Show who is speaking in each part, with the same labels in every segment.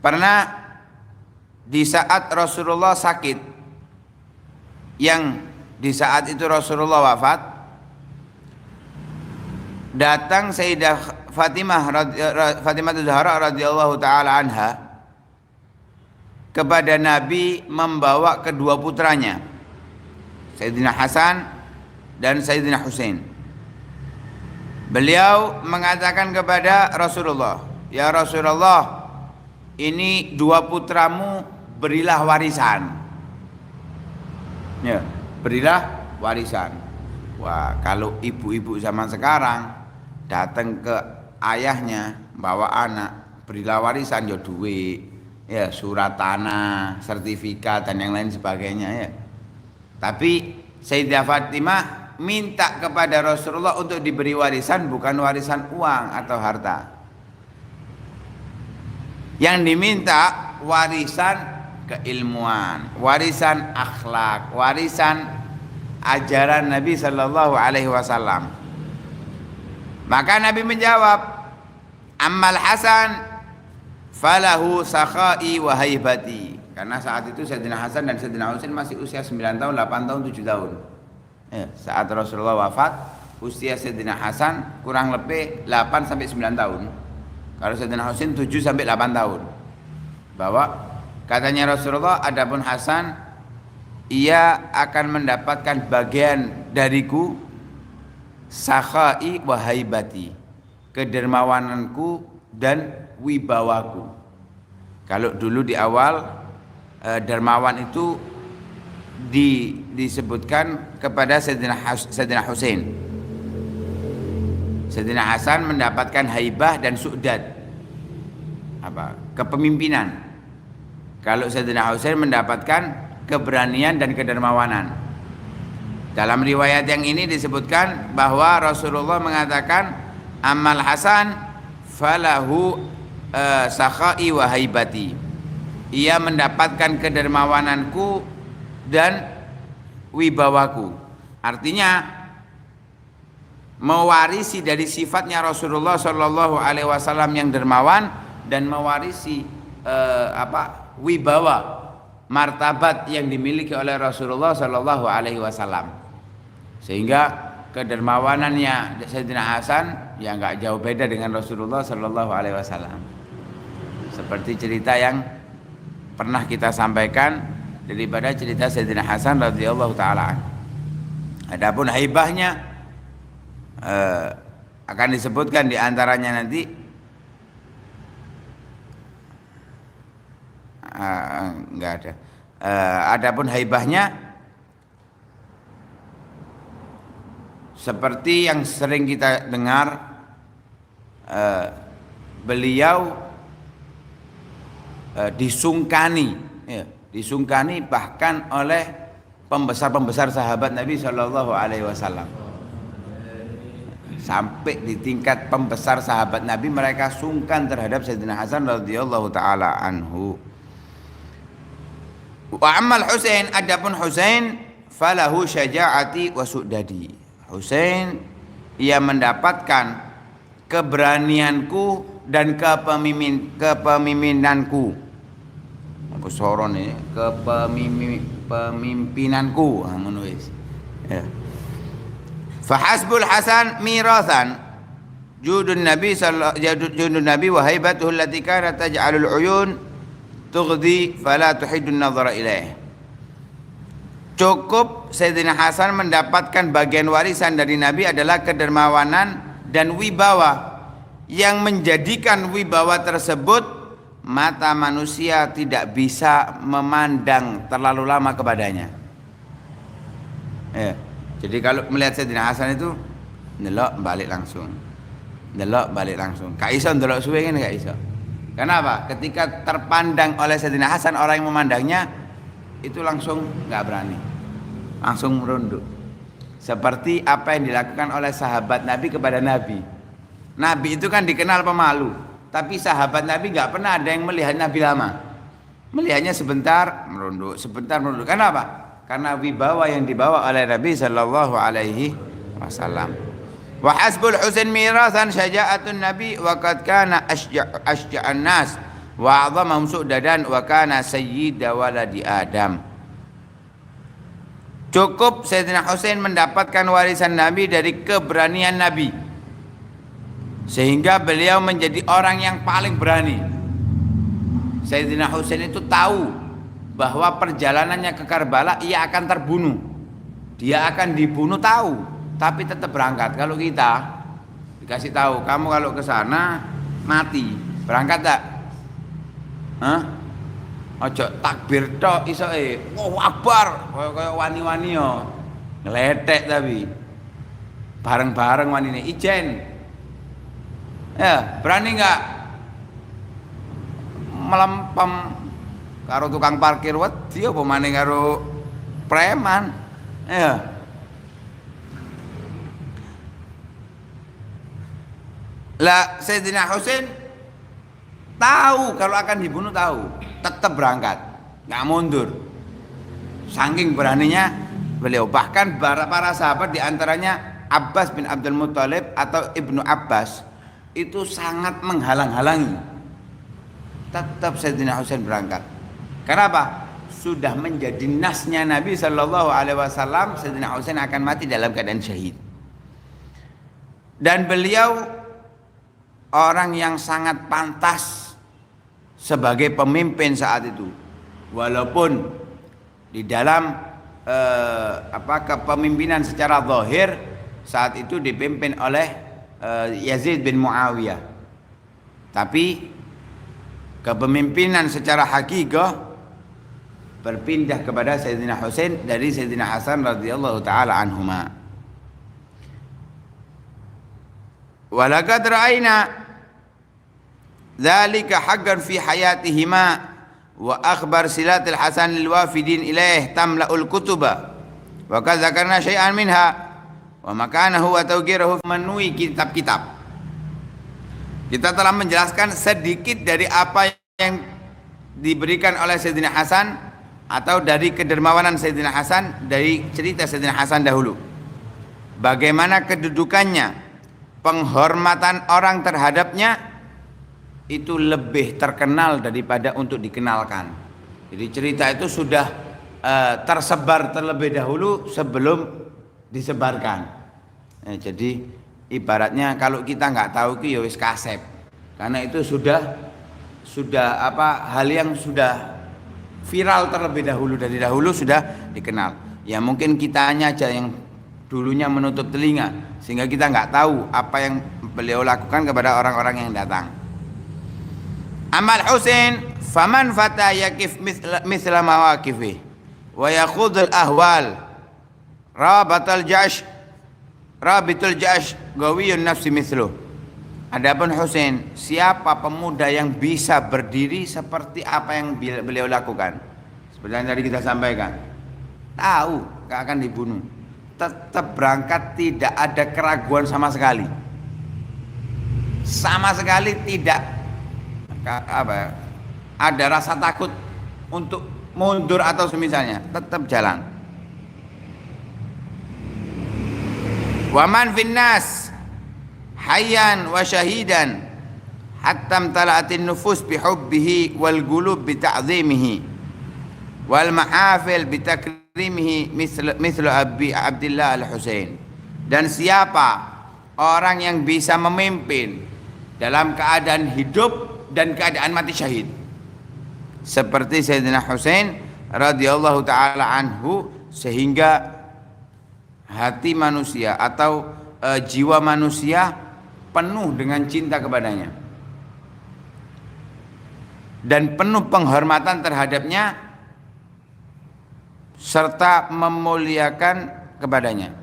Speaker 1: Pernah di saat Rasulullah sakit, yang di saat itu Rasulullah wafat, datang Sayyidah Fatimah Zahra radhiyallahu taala anha kepada Nabi membawa kedua putranya, Sayyidina Hasan dan Sayyidina Husain. Beliau mengatakan kepada Rasulullah, "Ya Rasulullah, ini dua putramu, berilah warisan." Ya, berilah warisan. Wah, kalau ibu-ibu zaman sekarang datang ke ayahnya bawa anak, berilah warisan, ya duit, ya surat tanah, sertifikat dan yang lain sebagainya ya. Tapi Sayyidah Fatimah minta kepada Rasulullah untuk diberi warisan, bukan warisan uang atau harta. Yang diminta warisan keilmuan, warisan akhlak, warisan ajaran Nabi Sallallahu Alaihi Wasallam. Maka Nabi menjawab, "Ammal Hasan falahu sakhai wa haibati." Karena saat itu Sayyidina Hasan dan Sayyidina Husain masih usia 9 tahun, 8 tahun, 7 tahun. Ya, saat Rasulullah wafat, usia Sayyidina Hasan kurang lebih 8 sampai 9 tahun. Kalau Sayyidina Husain 7 sampai 8 tahun. Bahwa katanya Rasulullah, adapun Hasan, ia akan mendapatkan bagian dariku sakhai wa haibati, kedermawananku dan wibawaku. Kalau dulu di awal dermawan itu disebutkan kepada Sayyidina Husain. Sayyidina Hasan mendapatkan haibah dan su'dad, kepemimpinan. Kalau Sayyidina Husain mendapatkan keberanian dan kedermawanan. Dalam riwayat yang ini disebutkan bahwa Rasulullah mengatakan, "Amal Hasan falahu sakhai wa haibati." Ia mendapatkan kedermawananku dan wibawaku. Artinya mewarisi dari sifatnya Rasulullah Shallallahu Alaihi Wasallam yang dermawan dan mewarisi wibawa, martabat yang dimiliki oleh Rasulullah Shallallahu Alaihi Wasallam. Sehingga kedermawanannya Sayyidina Hasan ya nggak jauh beda dengan Rasulullah Shallallahu Alaihi Wasallam. Seperti cerita yang pernah kita sampaikan daripada cerita Sayyidina Hasan radhiyallahu taala. Adapun haibahnya akan disebutkan di antaranya nanti. Enggak ada. Adapun haibahnya seperti yang sering kita dengar, beliau disungkani bahkan oleh pembesar-pembesar sahabat Nabi Shallallahu Alaihi Wasallam. Sampai di tingkat pembesar sahabat Nabi mereka sungkan terhadap Sayyidina Hasan radhiyallahu taala anhu. Wa ammal Husain, adapun Husain falahu syaja'ati wa su'dadi. Husain ia mendapatkan keberanianku dan kepemimpinanku. Apa soron ini? Kepemimpinanku, ngono wis. Ya. Fa hasbul Hasan mirathan judun Nabi wa haibatuhu allati kanat taj'alul uyun tughdi fala tuhidun nadhara ilaih. Cukup Sayyidina Hasan mendapatkan bagian warisan dari Nabi adalah kedermawanan dan wibawa yang menjadikan wibawa tersebut mata manusia tidak bisa memandang terlalu lama kepadanya. Ya. Jadi kalau melihat Sayyidina Hasan itu ndelok balik langsung. Gak iso ndelok suwe kan gak iso. Kenapa? Ketika terpandang oleh Sayyidina Hasan, orang yang memandangnya itu langsung nggak berani, langsung merunduk. Seperti apa yang dilakukan oleh sahabat Nabi kepada Nabi. Nabi itu kan dikenal pemalu, tapi sahabat Nabi nggak pernah ada yang melihat Nabi lama. Melihatnya sebentar merunduk, sebentar merunduk. Kenapa? Karena wibawa yang dibawa oleh Nabi Sallallahu Alaihi Wasallam. Wa hasbul Husain mirathan syaja'atun Nabi wa qad kana asja'an nas wa 'azamahum su'dadan wa kana sayyida waladi Adam. Cukup Sayyidina Husain mendapatkan warisan Nabi dari keberanian Nabi, sehingga beliau menjadi orang yang paling berani. Sayyidina Husain itu tahu bahwa perjalanannya ke Karbala ia akan terbunuh, dia akan dibunuh, tahu, tapi tetap berangkat. Kalau kita dikasih tahu, kamu kalau ke sana mati, berangkat tak? Hah? Ojo takbir tok isoke. Allahu Akbar, kaya wani-wani yo. Ngeletek tapi. Bareng-bareng wanine ijen. Ya, berani enggak melempem karo tukang parkir wedi apa maning karo preman? Ya. Lah Sayyidina Husain tahu kalau akan dibunuh, tahu, tetap berangkat, nggak mundur. Saking beraninya beliau. Bahkan para sahabat diantaranya Abbas bin Abdul Muthalib atau Ibnu Abbas itu sangat menghalang-halangi. Tetap Sayyidina Husain berangkat. Kenapa? Sudah menjadi nasnya Nabi Shallallahu Alaihi Wasallam, Sayyidina Husain akan mati dalam keadaan syahid. Dan beliau orang yang sangat pantas sebagai pemimpin saat itu, walaupun di dalam kepemimpinan secara zahir saat itu dipimpin oleh Yazid bin Muawiyah, tapi kepemimpinan secara hakikah berpindah kepada Sayyidina Husain dari Sayyidina Hasan radhiyallahu taala anhuma. Walaqad ra'ayna dzalika haqqan fi hayatihima wa akhbar silatil Hasan lil wafidin ilaih tamla'ul kutuba wa qad dzakarna syai'an minha wa makanahu wa tawqirahu menuhi kitab-kitab. Kita telah menjelaskan sedikit dari apa yang diberikan oleh Sayyidina Hasan atau dari kedermawanan Sayyidina Hasan, dari cerita Sayyidina Hasan dahulu. Bagaimana kedudukannya, penghormatan orang terhadapnya itu lebih terkenal daripada untuk dikenalkan. Jadi cerita itu sudah tersebar terlebih dahulu sebelum disebarkan. Jadi ibaratnya kalau kita nggak tahu itu ya wis kasep, karena itu sudah hal yang sudah viral terlebih dahulu, dari dahulu sudah dikenal. Ya mungkin kitanya aja yang dulunya menutup telinga sehingga kita nggak tahu apa yang beliau lakukan kepada orang-orang yang datang. Amal Husain faman fata yakif misla mawaqifi wa yakhudul ahwal rabitul jash gawiyun nafsi misluh. Adapun Husain, siapa pemuda yang bisa berdiri seperti apa yang beliau lakukan, seperti yang tadi kita sampaikan, tahu akan dibunuh, tetap berangkat, tidak ada keraguan sama sekali tidak ada rasa takut untuk mundur atau semisalnya, tetap jalan. Waman finnas hayyan wa syahidan hatta tala'atin nufus bihubbihi wal qulub bita'zimihi wal mahafil bitakrimihi mislu Abi Abdullah al-Husain. Dan siapa orang yang bisa memimpin dalam keadaan hidup dan keadaan mati syahid seperti Sayyidina Husain radhiyallahu taala anhu, sehingga hati manusia atau jiwa manusia penuh dengan cinta kepadanya dan penuh penghormatan terhadapnya serta memuliakan kepadanya,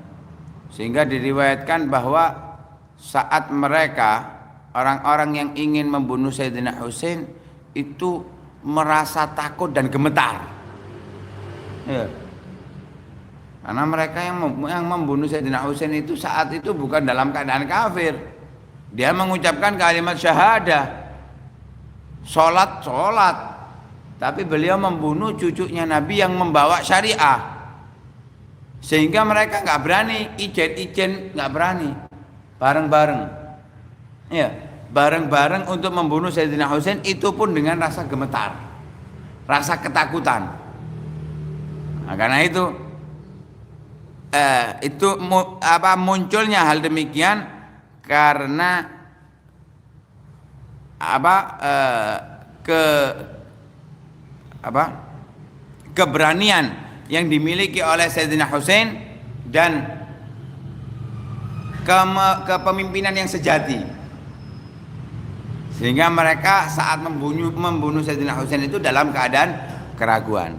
Speaker 1: sehingga diriwayatkan bahwa saat mereka orang-orang yang ingin membunuh Sayyidina Husain itu merasa takut dan gemetar, ya. Karena mereka yang membunuh Sayyidina Husain itu saat itu bukan dalam keadaan kafir. Dia mengucapkan kalimat syahadah, sholat, tapi beliau membunuh cucunya Nabi yang membawa syariah, sehingga mereka nggak berani, ijen nggak berani bareng-bareng. Ya, bareng-bareng untuk membunuh Sayyidina Husain, itu pun dengan rasa gemetar, rasa ketakutan. Nah, karena itu munculnya hal demikian karena keberanian yang dimiliki oleh Sayyidina Husain dan kepemimpinan yang sejati, sehingga mereka saat membunuh Sayyidina Husain itu dalam keadaan keraguan.